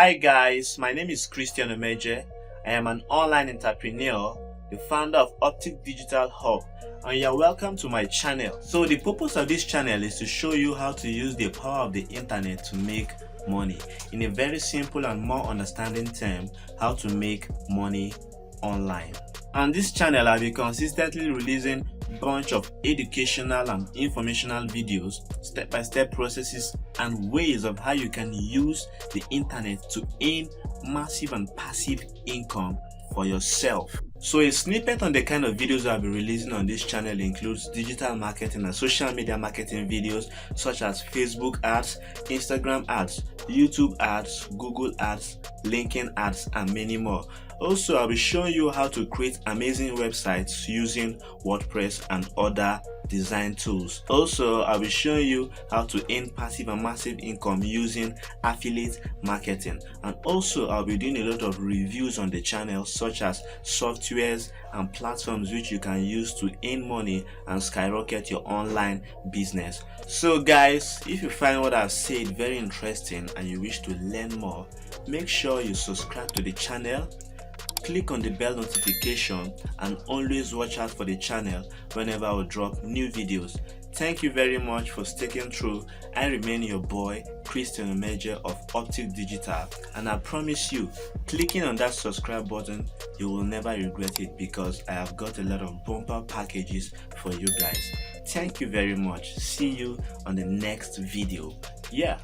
Hi guys, my name is Christian Omeje. I am an online entrepreneur, the founder of Optic Digital Hub, and you're welcome to my channel. So the purpose of this channel is to show you how to use the power of the internet to make money. In a very simple and more understanding term, how to make money online. On this channel, I'll be consistently releasing a bunch of educational and informational videos, step-by-step processes and ways of how you can use the internet to earn massive and passive income for yourself. So a snippet on the kind of videos I'll be releasing on this channel includes digital marketing and social media marketing videos such as Facebook ads, Instagram ads, YouTube ads, Google ads, LinkedIn ads, and many more. Also, I'll be showing you how to create amazing websites using WordPress and other design tools. Also, I'll be showing you how to earn passive and massive income using affiliate marketing. And also, I'll be doing a lot of reviews on the channel such as softwares and platforms which you can use to earn money and skyrocket your online business. So guys, if you find what I've said very interesting and you wish to learn more, make sure you subscribe to the channel, click on the bell notification, and always watch out for the channel whenever I will drop new videos. Thank you very much for sticking through. I remain your boy Christian Omeje of Optic Digital, and I promise you, clicking on that subscribe button, you will never regret it because I have got a lot of bumper packages for you guys. Thank you very much. See you on the next video. Yeah.